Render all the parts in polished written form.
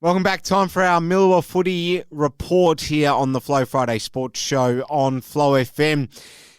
Welcome back. Time for our Millewa footy report here on the Flow Friday Sports Show on Flow FM.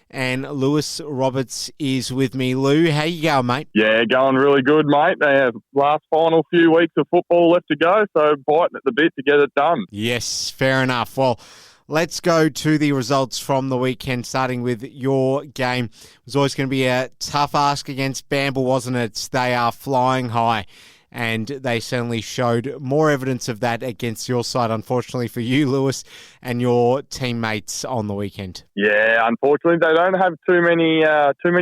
And Lewis Roberts is with me. Lou, how you going, mate? Yeah, going really good, mate. They have last final few weeks of football left to go, so biting at the bit to get it done. Yes, fair enough. Well, let's go to the results from the weekend, starting with your game. It was always going to be a tough ask against Bamble, wasn't it? They are flying high. And they certainly showed more evidence of that against your side, unfortunately for you, Lewis, and your teammates on the weekend. Yeah, unfortunately, they don't have too many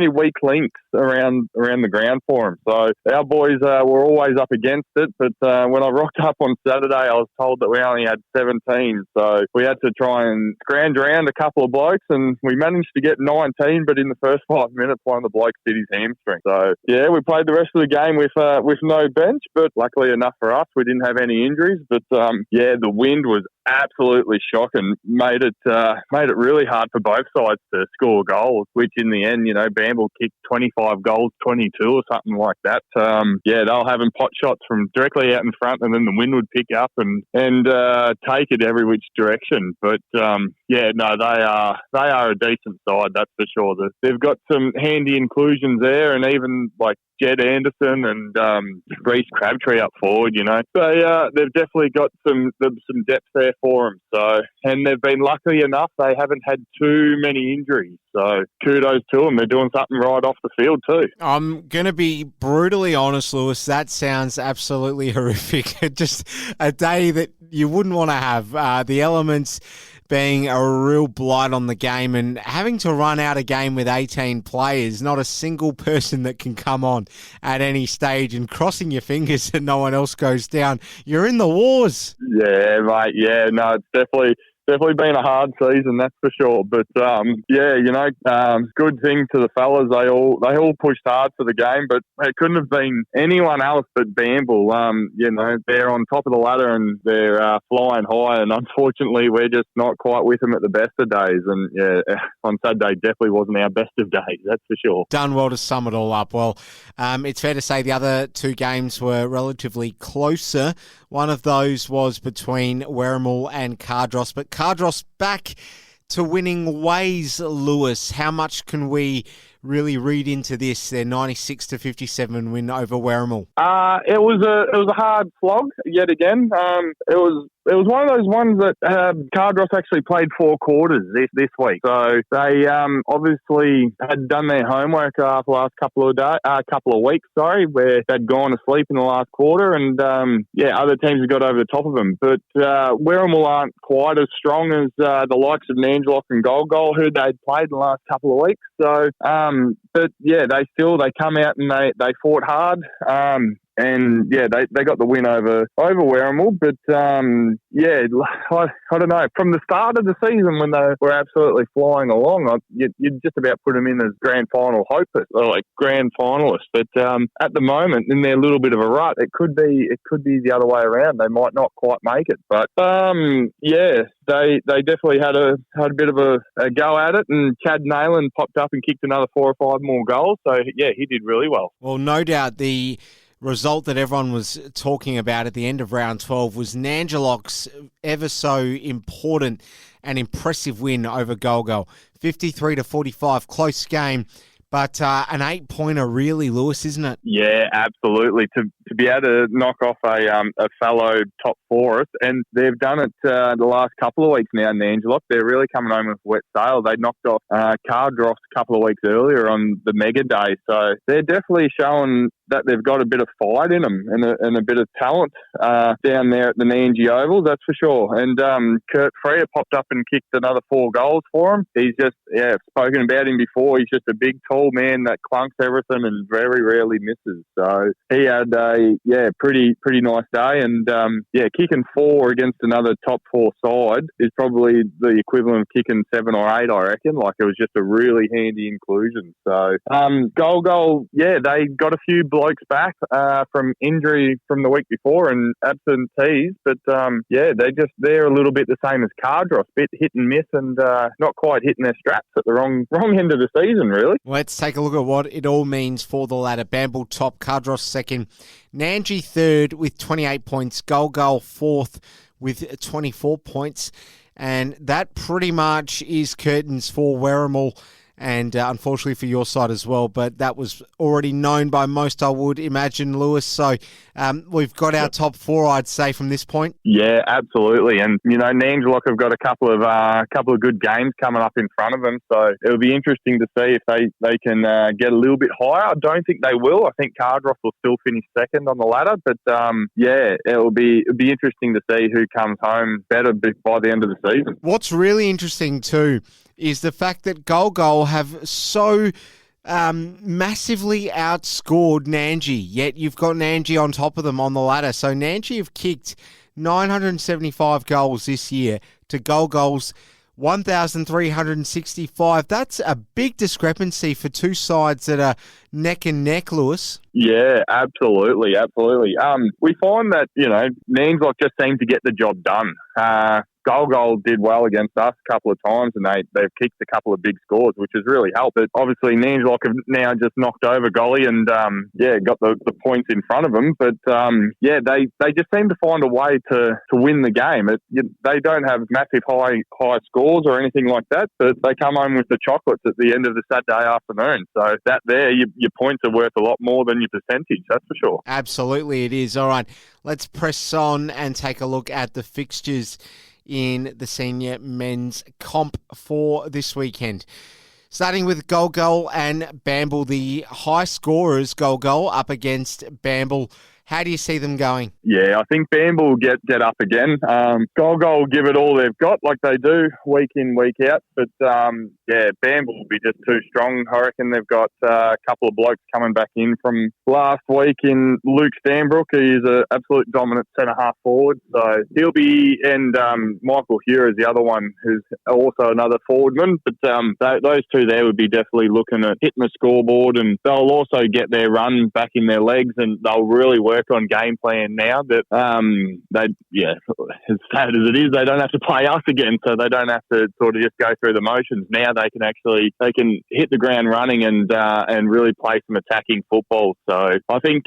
weak links around the ground for them. So our boys were always up against it. But when I rocked up on Saturday, I was told that we only had 17. So we had to try and scrounge around a couple of blokes, and we managed to get 19. But in the first 5 minutes, one of the blokes did his hamstring. So yeah, we played the rest of the game with no bench. But luckily enough for us, we didn't have any injuries. But the wind was absolutely shocking. Made it really hard for both sides to score goals, which in the end, Bamble kicked 25 goals, 22 or something like that. They were having pot shots from directly out in front, and then the wind would pick up and take it every which direction. But they are a decent side, that's for sure. They've got some handy inclusions there, and even like Jed Anderson and Reece Crabtree up forward, they've definitely got some depth there for them. So, and they've been lucky enough; they haven't had too many injuries. So, kudos to them. They're doing something right off the field too. I'm going to be brutally honest, Lewis. That sounds absolutely horrific. Just a day that you wouldn't want to have. The elements being a real blight on the game, and having to run out a game with 18 players, not a single person that can come on at any stage, and crossing your fingers that no one else goes down. You're in the wars. Yeah, mate. Yeah, no, it's definitely been a hard season, that's for sure. But good thing to the fellas. They all pushed hard for the game, but it couldn't have been anyone else but Bamble. They're on top of the ladder and they're flying high, and unfortunately, we're just not quite with them at the best of days. And on Saturday definitely wasn't our best of days, that's for sure. Done well to sum it all up. Well, it's fair to say the other two games were relatively closer. One of those was between Werribee and Cardross, but Cardross back to winning ways, Lewis. How much can we really read into this, their 96-57 win over Werribee? It was a hard slog yet again. It was one of those ones that Cardross actually played 4 quarters this week. So they obviously had done their homework after the last couple of weeks, where they'd gone to sleep in the last quarter, and other teams have got over the top of them. But Werribee aren't quite as strong as the likes of Nangiloc and Gol Gol, who they'd played in the last couple of weeks. So, they come out and they fought hard. They got the win over Werribee. But, I don't know. From the start of the season when they were absolutely flying along, you'd just about put them in as grand final hopers, or like grand finalists. But at the moment, in their little bit of a rut, it could be the other way around. They might not quite make it. But, they definitely had a bit of a go at it, and Chad Nayland popped up and kicked another 4 or 5 more goals. So, he did really well. Well, no doubt the result that everyone was talking about at the end of round 12 was Nangiloc's ever so important and impressive win over Gol Gol. 53-45, close game, but an 8-pointer really, Lewis, isn't it? Yeah, absolutely. To be able to knock off a fellow top forest, and they've done it the last couple of weeks now, Nangiloc. They're really coming home with wet sail. They knocked off Cardross a couple of weeks earlier on the Mega Day, so they're definitely showing that they've got a bit of fight in them and a bit of talent down there at the Nangi Oval, that's for sure. And Kurt Freer popped up and kicked another 4 goals for him. He's just, spoken about him before. He's just a big, tall man that clunks everything and very rarely misses. So he had a pretty nice day. And kicking 4 against another top 4 side is probably the equivalent of kicking 7 or 8, I reckon. Like, it was just a really handy inclusion. So Gol Gol, they got a few blokes back from injury from the week before and absentees, but they're a little bit the same as Cardross, bit hit and miss, and not quite hitting their straps at the wrong end of the season, really. Let's take a look at what it all means for the ladder. Bamble top, Cardross second, Nangi third with 28 points. Gol Gol fourth with 24 points. And that pretty much is curtains for Werribee and unfortunately for your side as well. But that was already known by most, I would imagine, Lewis. So we've got our top four, I'd say, from this point. Yeah, absolutely. And, Nangiloc have got a couple of good games coming up in front of them. So it'll be interesting to see if they can get a little bit higher. I don't think they will. I think Cardross will still finish second on the ladder. But, it'll be interesting to see who comes home better by the end of the season. What's really interesting too is the fact that Gol Gol have so massively outscored Nangi, yet you've got Nangi on top of them on the ladder. So Nangi have kicked 975 goals this year to Gol Gol's 1,365. That's a big discrepancy for two sides that are neck and neck, Lewis. Yeah, absolutely. We find that, Nangiloc just seem to get the job done. Gol Gol did well against us a couple of times, and they've kicked a couple of big scores, which has really helped. But obviously, Nangiloc have now just knocked over Golly and, got the points in front of them. But, they just seem to find a way to win the game. They don't have massive high scores or anything like that, but they come home with the chocolates at the end of the Saturday afternoon. So that there, your points are worth a lot more than your percentage, that's for sure. Absolutely, it is. All right, let's press on and take a look at the fixtures in the senior men's comp for this weekend. Starting with Gol Gol and Bamble, the high scorers, Gol Gol up against Bamble. How do you see them going? Yeah, I think Bamble will get up again. Gol Gol will give it all they've got, like they do week in, week out. But, Bamble will be just too strong. I reckon they've got a couple of blokes coming back in from last week in Luke Stanbrook. He's an absolute dominant centre-half forward. So he'll be, and Michael Hugh is the other one who's also another forwardman. But those two there would be definitely looking at hitting the scoreboard, and they'll also get their run back in their legs, and they'll really work on game plan now that as sad as it is, they don't have to play us again, so they don't have to sort of just go through the motions. Now they can hit the ground running and really play some attacking football. So I think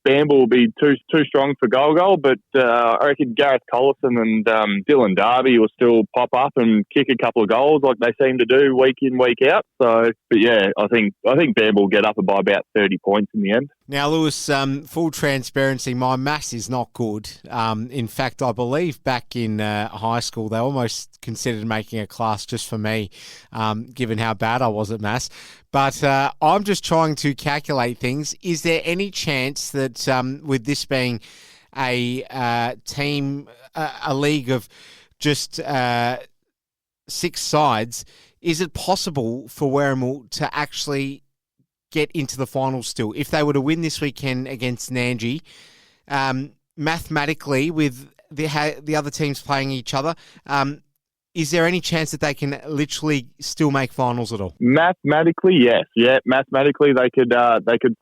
Bamble will be too strong for Gol Gol, but I reckon Gareth Collison and Dylan Darby will still pop up and kick a couple of goals like they seem to do week in, week out. So, but yeah, I think Bamble will get up by about 30 points in the end. Now, Lewis, full transparency, my maths is not good. In fact, I believe back in high school, they almost considered making a class just for me, given how bad I was at maths. But I'm just trying to calculate things. Is there any chance that with this being a team, a league of just 6 sides, is it possible for Werribee to actually get into the finals still? If they were to win this weekend against Nangi, mathematically with the other teams playing each other, is there any chance that they can literally still make finals at all? Mathematically, yes. Yeah, mathematically they could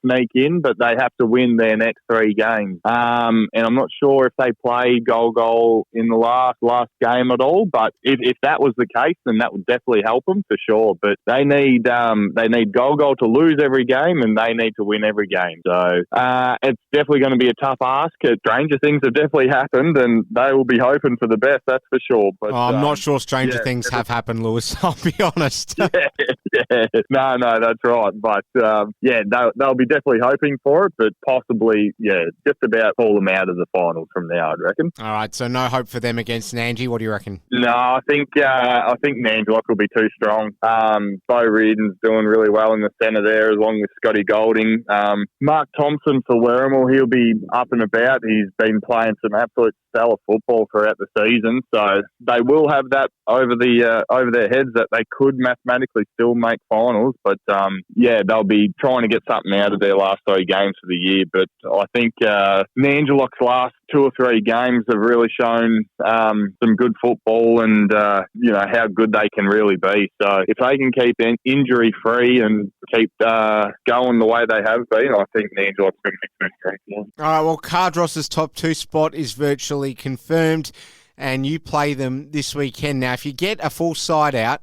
sneak in, but they have to win their next 3 games. And I'm not sure if they play Gol Gol in the last game at all. But if that was the case, then that would definitely help them for sure. But they need Gol Gol to lose every game, and they need to win every game. So it's definitely going to be a tough ask. Stranger things have definitely happened, and they will be hoping for the best. That's for sure. But I'm not sure stranger things have happened, Lewis. I'll be honest. No, that's right. But they'll be definitely hoping for it, but possibly, just about pull them out of the finals from now, I'd reckon. All right, so no hope for them against Nangi. What do you reckon? No, I think Nangiloc will be too strong. Bo Reardon's doing really well in the centre there, along with Scotty Golding. Mark Thompson for Werribee, he'll be up and about. He's been playing some absolute stellar football throughout the season, so they will have that over their heads that they could mathematically still make finals. But they'll be trying to get something out of their last 3 games for the year. But I think Nangiloc's last 2 or 3 games have really shown some good football and how good they can really be. So if they can keep injury free and keep going the way they have been, I think Nangiloc's going to make great. All right, well, Cardross's top 2 spot is virtually confirmed, and you play them this weekend. Now, if you get a full side out,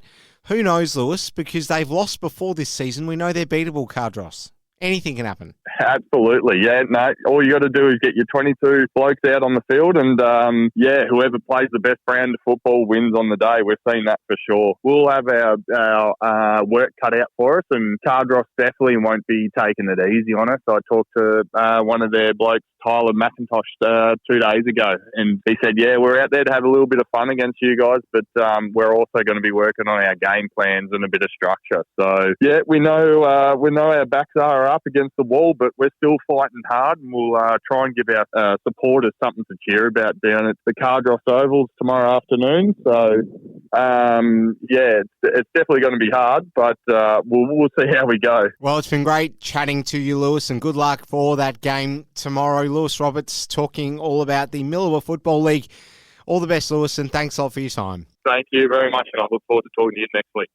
who knows, Lewis, because they've lost before this season. We know they're beatable, Cardross. anything can happen. Absolutely, yeah. No, all you got to do is get your 22 blokes out on the field, and whoever plays the best brand of football wins on the day. We've seen that for sure. We'll have our work cut out for us, and Cardross definitely won't be taking it easy on us. I talked to one of their blokes, Tyler McIntosh, 2 days ago, and he said, "Yeah, we're out there to have a little bit of fun against you guys, but we're also going to be working on our game plans and a bit of structure." So yeah, we know our backs are up against the wall, but we're still fighting hard, and we'll try and give our supporters something to cheer about down at the Cardross Ovals tomorrow afternoon. So it's definitely going to be hard, but we'll see how we go. Well, it's been great chatting to you, Lewis, and good luck for that game tomorrow. Lewis Roberts talking all about the Millewa Football League. All the best, Lewis, and thanks a lot for your time. Thank you very much, and I look forward to talking to you next week.